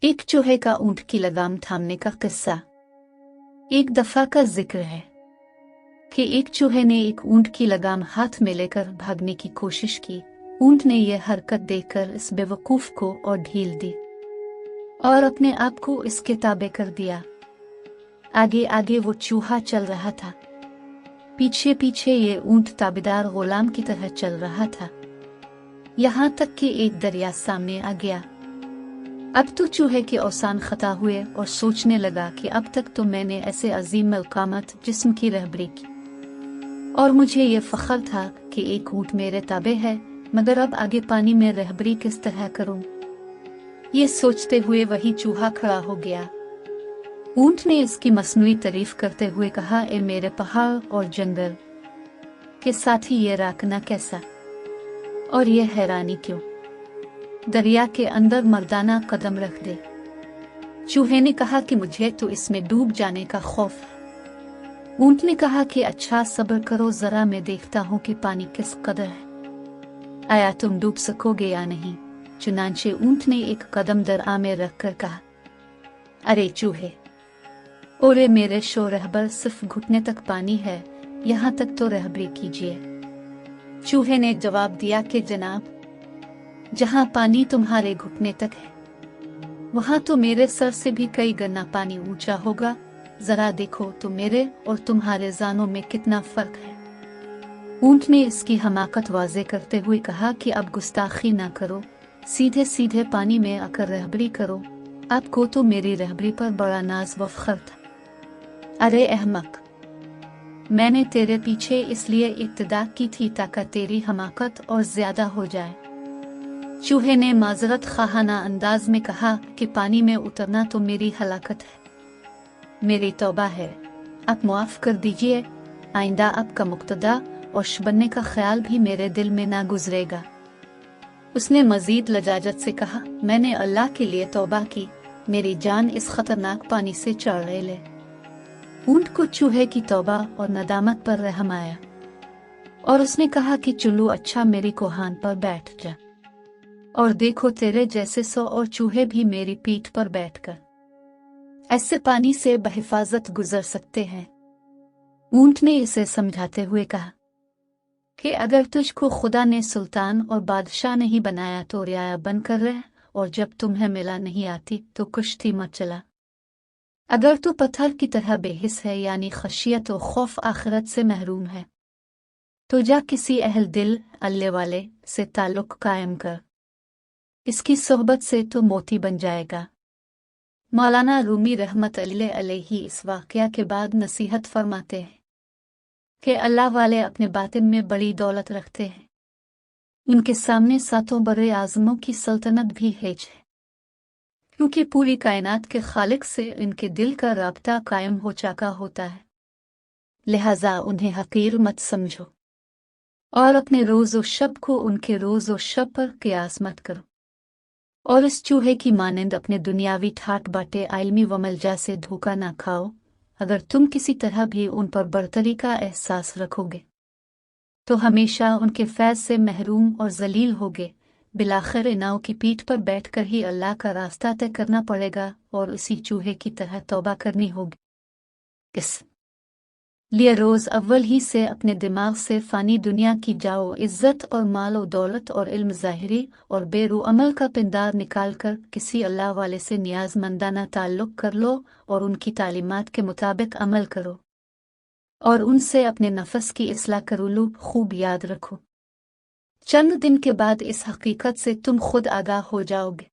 एक चूहे का ऊंट की लगाम थामने का किस्सा। एक दफा का जिक्र है कि एक चूहे ने एक ऊंट की लगाम हाथ में लेकर भागने की कोशिश की। ऊंट ने यह हरकत देखकर इस बेवकूफ को और ढील दी और अपने आप को इसके ताबे कर दिया। आगे आगे वो चूहा चल रहा था, पीछे पीछे ये ऊंट ताबेदार गुलाम की तरह चल रहा था, यहाँ तक कि एक दरिया सामने आ गया। अब तो चूहे के औसान खता हुए और सोचने लगा कि अब तक तो मैंने ऐसे अजीम मलकामत जिस्म की रहबरी की और मुझे ये फख्र था कि एक ऊंट मेरे ताबे है, मगर अब आगे पानी में रहबरी किस तरह करूं? ये सोचते हुए वही चूहा खड़ा हो गया। ऊंट ने इसकी मसनूई तारीफ करते हुए कहा, ए मेरे पहाड़ और जंगल के साथ ही ये राखना कैसा और ये हैरानी क्यों? दरिया के अंदर मर्दाना कदम रख दे। चूहे ने कहा कि मुझे तो इसमें डूब जाने का खौफ है। ऊंट ने कहा कि अच्छा सब्र करो, जरा मैं देखता हूँ कि पानी किस कदर है, आया तुम डूब सकोगे या नहीं। चुनांचे ऊंट ने एक कदम दरआ में रखकर कहा, अरे चूहे, ओरे मेरे शो रहबर, सिर्फ घुटने तक पानी है, यहाँ तक तो रहबरी कीजिए। चूहे ने जवाब दिया कि जनाब, जहाँ पानी तुम्हारे घुटने तक है वहां तो मेरे सर से भी कई गुना पानी ऊंचा होगा। जरा देखो तो मेरे और तुम्हारे जानों में कितना फर्क है। ऊंट ने इसकी हमाकत वाजे करते हुए कहा कि अब गुस्ताखी ना करो, सीधे सीधे पानी में आकर रहबरी करो। आपको तो मेरी रहबरी पर बड़ा नाज व फख्र था। अरे अहमक, मैंने तेरे पीछे इसलिए इब्तिदा की थी ताकि तेरी हमाकत और ज्यादा हो जाए। चूहे ने माजरत खाहाना अंदाज में कहा कि पानी में उतरना तो मेरी हलाकत है, मेरी तौबा है, आप मुआफ कर दीजिए। आइंदा आपका मुक्तदा और बनने का ख्याल भी मेरे दिल में ना गुजरेगा। उसने मजीद लजाजत से कहा, मैंने अल्लाह के लिए तौबा की, मेरी जान इस खतरनाक पानी से चढ़ ले। ऊंट को चूहे की तौबा और नदामत पर रहम आया और उसने कहा कि चुल्लू अच्छा मेरी कोहान पर बैठ जा और देखो तेरे जैसे 100 और चूहे भी मेरी पीठ पर बैठकर ऐसे पानी से बहिफाजत गुजर सकते हैं। ऊंट ने इसे समझाते हुए कहा कि अगर तुझको खुदा ने सुल्तान और बादशाह नहीं बनाया तो रियाया बनकर रह, और जब तुम्हें मिला नहीं आती तो कुश्ती मत चला। अगर तू पत्थर की तरह बेहिस है, यानी खशियत और खौफ आखिरत से महरूम है, तो जा किसी अहल दिल अल्लाह वाले से ताल्लुक कायम कर, इसकी सोहबत से तो मोती बन जाएगा। मौलाना रूमी रहमत अलैहि इस वाक़या के बाद नसीहत फरमाते हैं कि अल्लाह वाले अपने बातिन में बड़ी दौलत रखते हैं, उनके सामने 7 बड़े आज़मों की सल्तनत भी हेज है, क्योंकि पूरी कायनात के खालिक से इनके दिल का राब्ता कायम हो चुका होता है। लिहाजा उन्हें हकीर मत समझो और अपने रोज़ो शब को उनके रोज़ो शब पर क़ियास मत करो, और इस चूहे की मानंद अपने दुनियावी ठाट बाटे आलमी व मलजा से धोखा ना खाओ। अगर तुम किसी तरह भी उन पर बरतरी का एहसास रखोगे तो हमेशा उनके फैज़ से महरूम और जलील होगे। बिलाखिर इनाओं की पीठ पर बैठकर ही अल्लाह का रास्ता तय करना पड़ेगा और उसी चूहे की तरह तौबा करनी होगी। इस लिए रोज़ अव्वल ही से अपने दिमाग से फ़ानी दुनिया की जाओ इज़्ज़त और माल और दौलत और इल्म ज़ाहिरी और बेरू अमल का पिंदार निकाल कर किसी अल्लाह वाले से नियाज़मंदाना ताल्लुक़ कर लो और उनकी तालीमात के मुताबिक अमल करो और उनसे अपने नफ्स की इस्लाह करूलू। खूब याद रखो, चंद दिन के बाद इस हकीकत से तुम खुद आगाह हो जाओगे